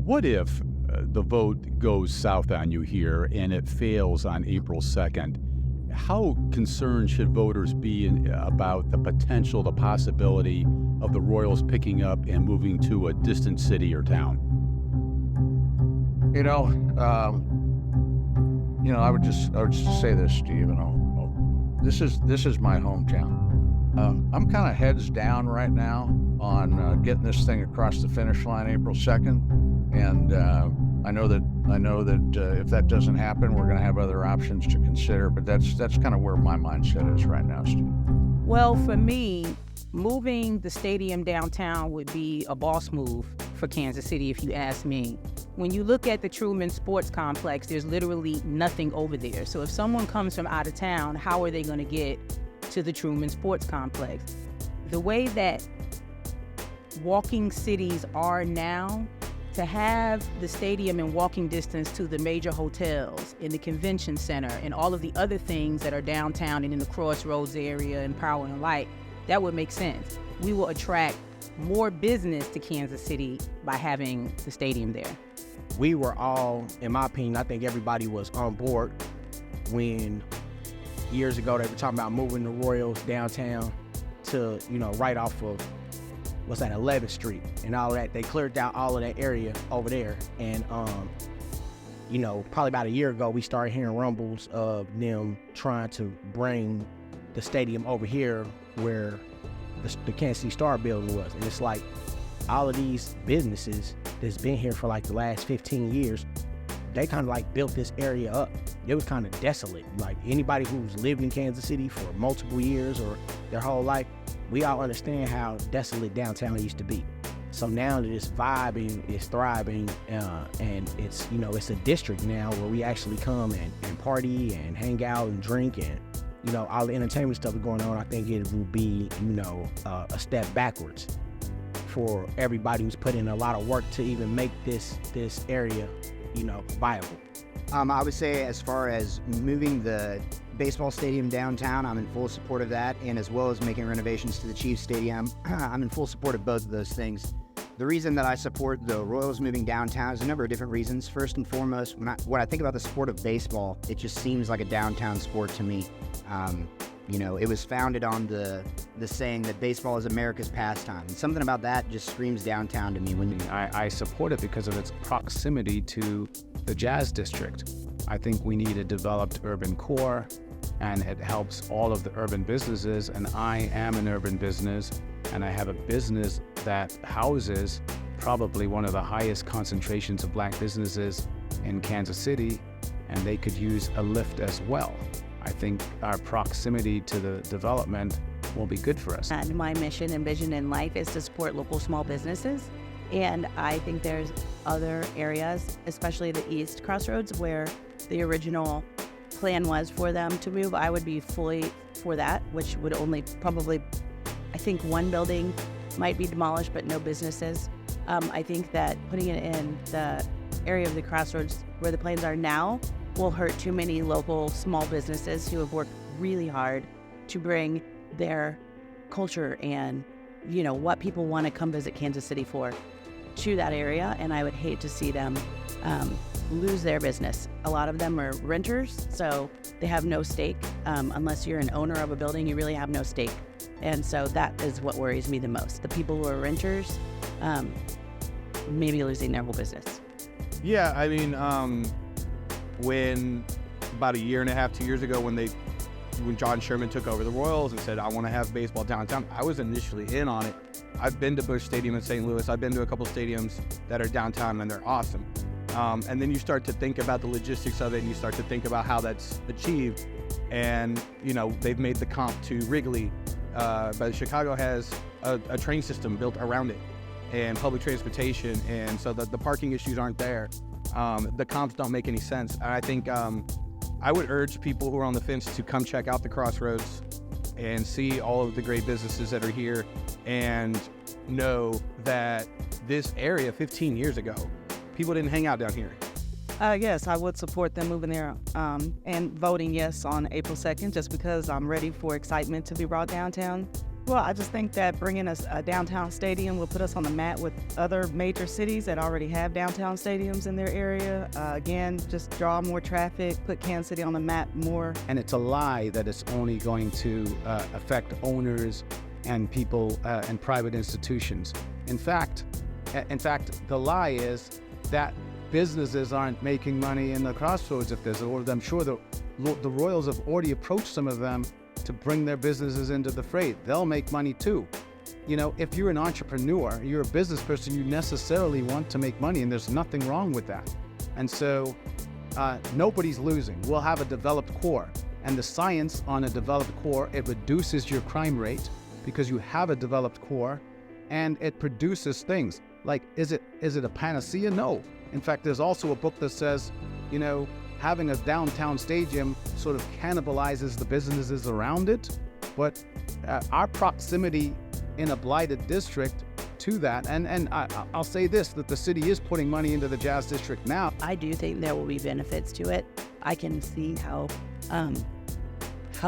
What if the vote goes south on you here and it fails on April 2nd? How concerned should voters be about the potential, the possibility of the Royals picking up and moving to a distant city or town? You know, I would just say this, Steve. This is my hometown. I'm kind of heads down right now on getting this thing across the finish line April 2nd, and I know that if that doesn't happen, we're going to have other options to consider. But that's kind of where my mindset is right now, Steve. Well, for me, moving the stadium downtown would be a boss move for Kansas City, if you ask me. When you look at the Truman Sports Complex, there's literally nothing over there. So if someone comes from out of town, how are they going to get to the Truman Sports Complex? The way that walking cities are now, to have the stadium in walking distance to the major hotels, in the convention center, and all of the other things that are downtown and in the Crossroads area and Power and Light, that would make sense. We will attract more business to Kansas City by having the stadium there. We were all, in my opinion, I think everybody was on board when years ago they were talking about moving the Royals downtown to, right off of, 11th Street and all that. They cleared out all of that area over there. And, probably about a year ago, we started hearing rumbles of them trying to bring the stadium over here where the Kansas City Star building was. And it's like all of these businesses that's been here for like the last 15 years, they kind of like built this area up. It was kind of desolate. Like anybody who's lived in Kansas City for multiple years or their whole life, we all understand how desolate downtown used to be. So now that it's vibing, it's thriving, and it's, it's a district now where we actually come and party and hang out and drink and, all the entertainment stuff is going on. I think it will be, a step backwards for everybody who's put in a lot of work to even make this area, viable. I would say as far as moving the baseball stadium downtown, I'm in full support of that, and as well as making renovations to the Chiefs Stadium, I'm in full support of both of those things. The reason that I support the Royals moving downtown is a number of different reasons. First and foremost, when I think about the sport of baseball, it just seems like a downtown sport to me. It was founded on the saying that baseball is America's pastime. And something about that just screams downtown to me. I support it because of its proximity to the Jazz District. I think we need a developed urban core, and it helps all of the urban businesses. And I am an urban business, and I have a business that houses probably one of the highest concentrations of black businesses in Kansas City, and they could use a lift as well. I think our proximity to the development will be good for us. And my mission and vision in life is to support local small businesses. And I think there's other areas, especially the East Crossroads, where the original plan was for them to move. I would be fully for that, which would only probably, I think one building might be demolished, but no businesses. I think that putting it in the area of the Crossroads where the planes are now will hurt too many local small businesses who have worked really hard to bring their culture and, what people want to come visit Kansas City for to that area. And I would hate to see them lose their business. A lot of them are renters, so they have no stake. Unless you're an owner of a building, you really have no stake. And so that is what worries me the most. The people who are renters, maybe losing their whole business. Yeah, I mean, when about a year and a half, 2 years ago, when John Sherman took over the Royals and said, I want to have baseball downtown, I was initially in on it. I've been to Busch Stadium in St. Louis. I've been to a couple stadiums that are downtown, and they're awesome. And then you start to think about the logistics of it, and you start to think about how that's achieved. And, they've made the comp to Wrigley, but Chicago has a train system built around it and public transportation, and so the parking issues aren't there. The comps don't make any sense. And I think I would urge people who are on the fence to come check out the Crossroads and see all of the great businesses that are here, and know that this area 15 years ago, people didn't hang out down here. Yes, I would support them moving there and voting yes on April 2nd, just because I'm ready for excitement to be brought downtown. Well, I just think that bringing us a downtown stadium will put us on the map with other major cities that already have downtown stadiums in their area. Again, just draw more traffic, put Kansas City on the map more. And it's a lie that it's only going to affect owners and people and private institutions. In fact, the lie is that businesses aren't making money in the crossroads if there's orders. I'm sure the Royals have already approached some of them to bring their businesses into the fray. They'll make money too. You know, if you're an entrepreneur, you're a business person, you necessarily want to make money, and there's nothing wrong with that. And so nobody's losing. We'll have a developed core, and the science on a developed core, it reduces your crime rate because you have a developed core, and it produces things. Like, is it a panacea? No. In fact, there's also a book that says, you know, having a downtown stadium sort of cannibalizes the businesses around it, but our proximity in a blighted district to that, and I'll say this, that the city is putting money into the Jazz District now. I do think there will be benefits to it. I can see how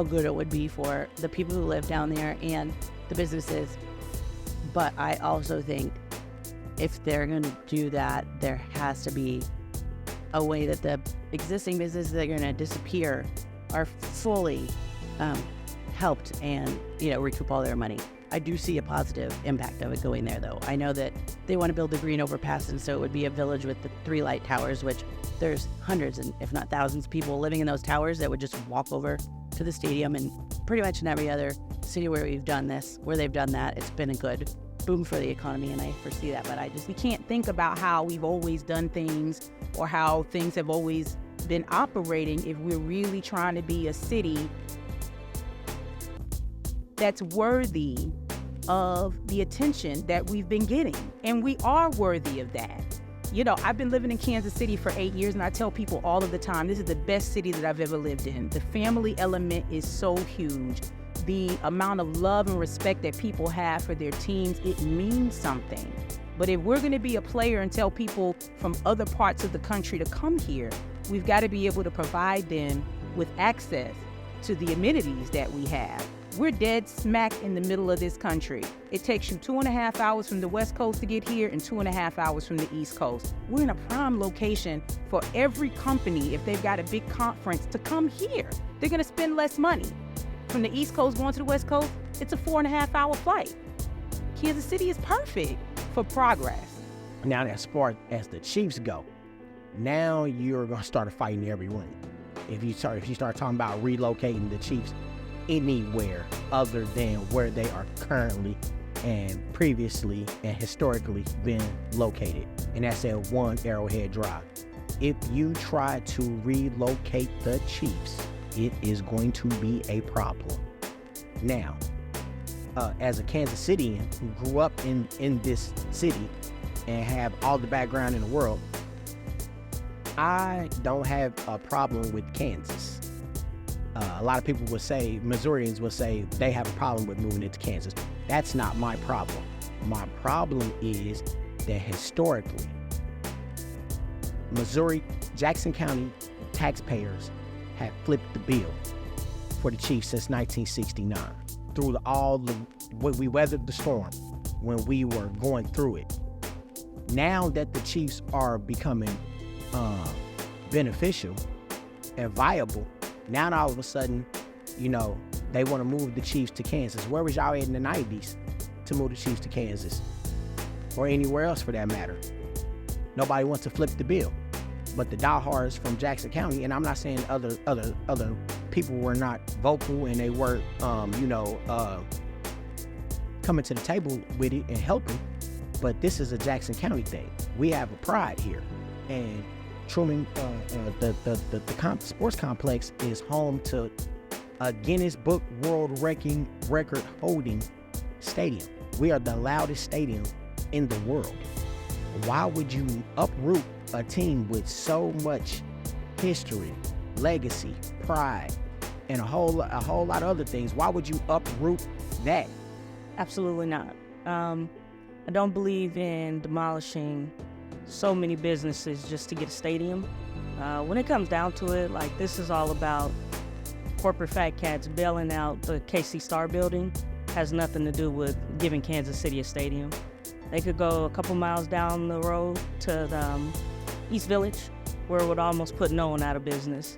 good it would be for the people who live down there and the businesses, but I also think if they're going to do that, there has to be a way that the existing businesses that are going to disappear are fully helped and, you know, recoup all their money. I do see a positive impact of it going there, though. I know that they want to build the green overpass, and so it would be a village with the 3 light towers, which there's hundreds and if not thousands of people living in those towers that would just walk over to the stadium. And pretty much in every other city where we've done this, where they've done that, it's been a good boom for the economy, and I foresee that. But we can't think about how we've always done things or how things have always been operating if we're really trying to be a city that's worthy of the attention that we've been getting. And we are worthy of that. You know, I've been living in Kansas City for 8 years, and I tell people all of the time, this is the best city that I've ever lived in. The family element is so huge. The amount of love and respect that people have for their teams, it means something. But if we're going to be a player and tell people from other parts of the country to come here, we've got to be able to provide them with access to the amenities that we have. We're dead smack in the middle of this country. It takes you 2.5 hours from the West Coast to get here and 2.5 hours from the East Coast. We're in a prime location for every company, if they've got a big conference, to come here. They're going to spend less money. From the East Coast going to the West Coast, it's a 4.5-hour flight. Kansas City is perfect for progress. Now, as far as the Chiefs go, now you're going to start a fight in every room. If you start talking about relocating the Chiefs anywhere other than where they are currently and previously and historically been located, and that's at 1 Arrowhead Drive. If you try to relocate the Chiefs, it is going to be a problem. Now, as a Kansas Citian who grew up in this city and have all the background in the world, I don't have a problem with Kansas. A lot of people would say, Missourians would say, they have a problem with moving into Kansas. That's not my problem. My problem is that historically, Missouri, Jackson County taxpayers had flipped the bill for the Chiefs since 1969. Through when we weathered the storm, when we were going through it. Now that the Chiefs are becoming beneficial and viable, now all of a sudden, you know, they want to move the Chiefs to Kansas. Where was y'all at in the 90s to move the Chiefs to Kansas? Or anywhere else for that matter? Nobody wants to flip the bill. But the diehards from Jackson County, and I'm not saying other people were not vocal and they weren't, coming to the table with it and helping, but this is a Jackson County thing. We have a pride here, and Truman, the sports complex is home to a Guinness Book World Record holding stadium. We are the loudest stadium in the world. Why would you uproot a team with so much history, legacy, pride, and a whole lot of other things? Why would you uproot that? Absolutely not. I don't believe in demolishing so many businesses just to get a stadium. When it comes down to it, like, this is all about corporate fat cats bailing out the KC Star building has nothing to do with giving Kansas City a stadium. They could go a couple miles down the road to the East Village, where it would almost put no one out of business.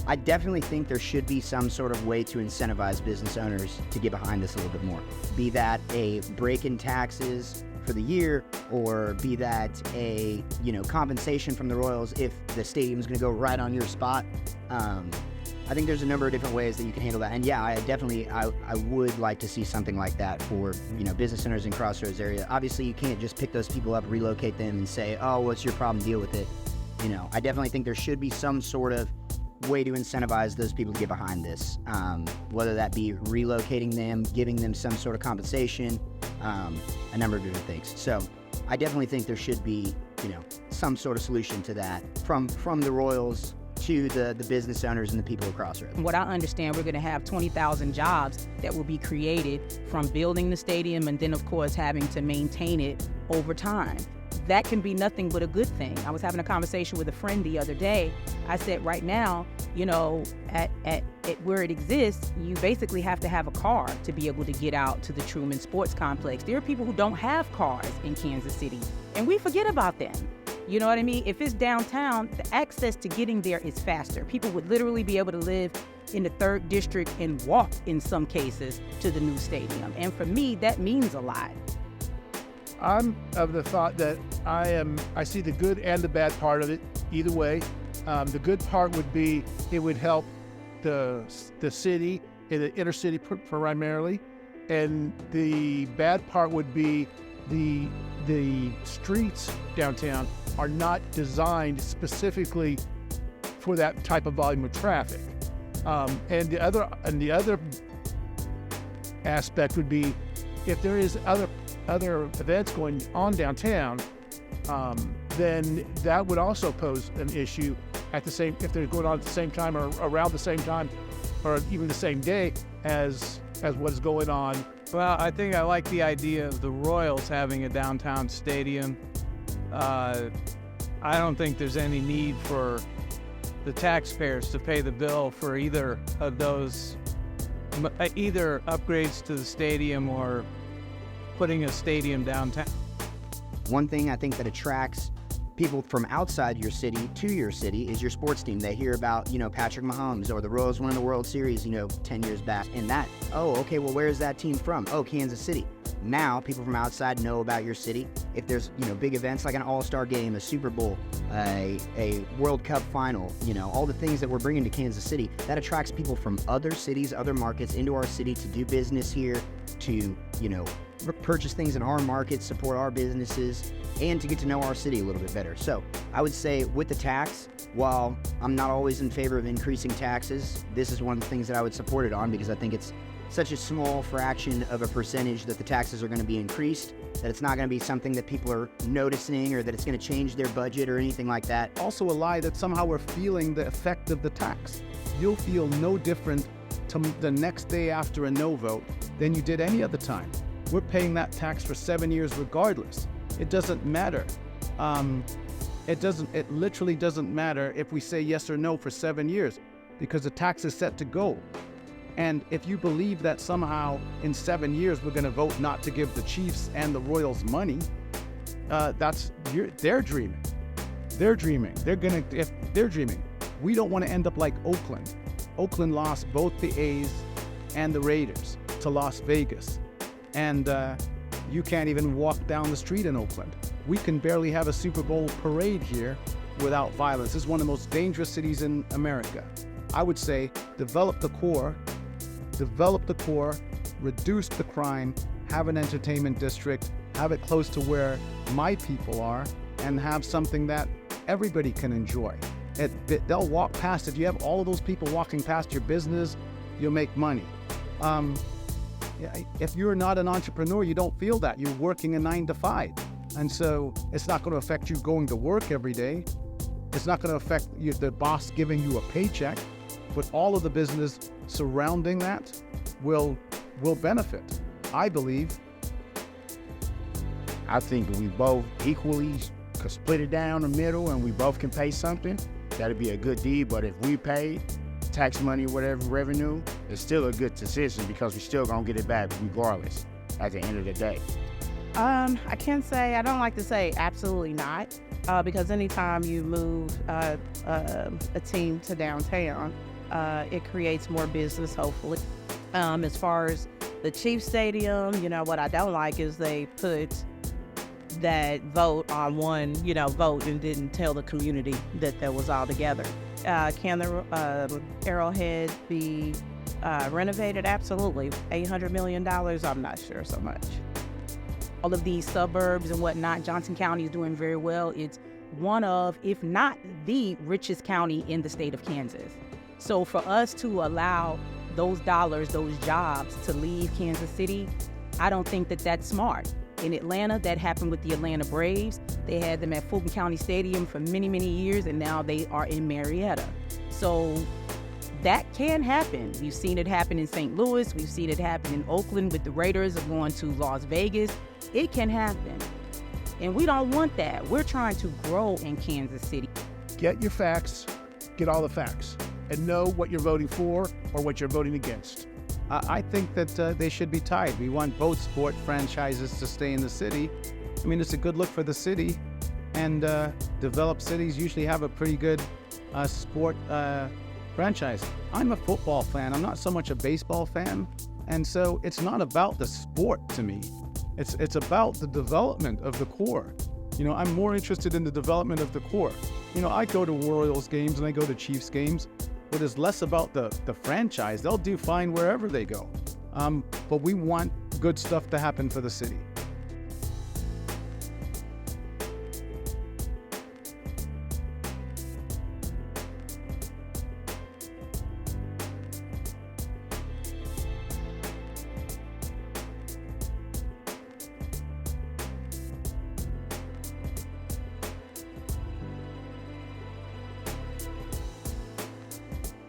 I definitely think there should be some sort of way to incentivize business owners to get behind this a little bit more. Be that a break in taxes for the year, or be that a compensation from the Royals if the stadium's going to go right on your spot. I think there's a number of different ways that you can handle that. And yeah, I would like to see something like that for business owners in Crossroads area. Obviously, you can't just pick those people up, relocate them, and say, oh, what's your problem? Deal with it. I definitely think there should be some sort of way to incentivize those people to get behind this, whether that be relocating them, giving them some sort of compensation, a number of different things. So I definitely think there should be, some sort of solution to that from the Royals to the business owners and the people of Crossroads. From what I understand, we're going to have 20,000 jobs that will be created from building the stadium and then, of course, having to maintain it over time. That can be nothing but a good thing. I was having a conversation with a friend the other day. I said, right now, at where it exists, you basically have to have a car to be able to get out to the Truman Sports Complex. There are people who don't have cars in Kansas City, and we forget about them. You know what I mean? If it's downtown, the access to getting there is faster. People would literally be able to live in the 3rd District and walk, in some cases, to the new stadium. And for me, that means a lot. I'm of the thought that I see the good and the bad part of it, either way. The good part would be it would help the city, in the inner city primarily, and the bad part would be the streets downtown are not designed specifically for that type of volume of traffic. And the other aspect would be if there is other events going on downtown, then that would also pose an issue if they're going on at the same time or around the same time or even the same day as what is going on. Well, I think I like the idea of the Royals having a downtown stadium. I don't think there's any need for the taxpayers to pay the bill for either of those, either upgrades to the stadium or putting a stadium downtown. One thing I think that attracts people from outside your city to your city is your sports team. They hear about, Patrick Mahomes or the Royals winning the World Series, 10 years back. And that, oh, okay, well, where is that team from? Oh, Kansas City. Now, people from outside know about your city. If there's, big events like an All-Star game, a Super Bowl, a World Cup final, all the things that we're bringing to Kansas City, that attracts people from other cities, other markets into our city to do business here, to, purchase things in our market, support our businesses, and to get to know our city a little bit better. So I would say with the tax, while I'm not always in favor of increasing taxes, this is one of the things that I would support it on, because I think it's such a small fraction of a percentage that the taxes are going to be increased, that it's not going to be something that people are noticing or that it's going to change their budget or anything like that. Also a lie that somehow we're feeling the effect of the tax. You'll feel no different to the next day after a no vote than you did any other time. We're paying that tax for 7 years regardless. It doesn't matter. It literally doesn't matter if we say yes or no for 7 years, because the tax is set to go. And if you believe that somehow in 7 years we're going to vote not to give the Chiefs and the Royals money, they're dreaming. They're dreaming. They're dreaming. We don't want to end up like Oakland. Oakland lost both the A's and the Raiders to Las Vegas. And you can't even walk down the street in Oakland. We can barely have a Super Bowl parade here without violence. This is one of the most dangerous cities in America. I would say develop the core, reduce the crime, have an entertainment district, have it close to where my people are, and have something that everybody can enjoy. They'll walk past. If you have all of those people walking past your business, you'll make money. If you're not an entrepreneur, you don't feel that. You're working a 9 to 5. And so it's not going to affect you going to work every day. It's not going to affect the boss giving you a paycheck. But all of the business surrounding that will benefit, I believe. I think we both equally could split it down the middle and we both can pay something. That'd be a good deed. But if we pay tax money, whatever revenue, it's still a good decision because we still gonna get it back regardless at the end of the day. I can't say, I don't like to say absolutely not, because anytime you move a team to downtown, it creates more business, hopefully. As far as the Chiefs Stadium, what I don't like is they put that vote on one, vote and didn't tell the community that was all together. Can the Arrowhead be renovated? Absolutely. $800 million? I'm not sure so much. All of these suburbs and whatnot, Johnson County is doing very well. It's one of, if not the richest county in the state of Kansas. So for us to allow those dollars, those jobs to leave Kansas City, I don't think that that's smart. In Atlanta, that happened with the Atlanta Braves. They had them at Fulton County Stadium for many, many years, and now they are in Marietta. So that can happen. We've seen it happen in St. Louis. We've seen it happen in Oakland with the Raiders of going to Las Vegas. It can happen. And we don't want that. We're trying to grow in Kansas City. Get your facts, get all the facts, and know what you're voting for or what you're voting against. I think that they should be tied. We want both sport franchises to stay in the city. I mean, it's a good look for the city, and developed cities usually have a pretty good sport franchise. I'm a football fan. I'm not so much a baseball fan, and so it's not about the sport to me. It's about the development of the core. I'm more interested in the development of the core. I go to Royals games and I go to Chiefs games, but it's less about the franchise. They'll do fine wherever they go. But we want good stuff to happen for the city.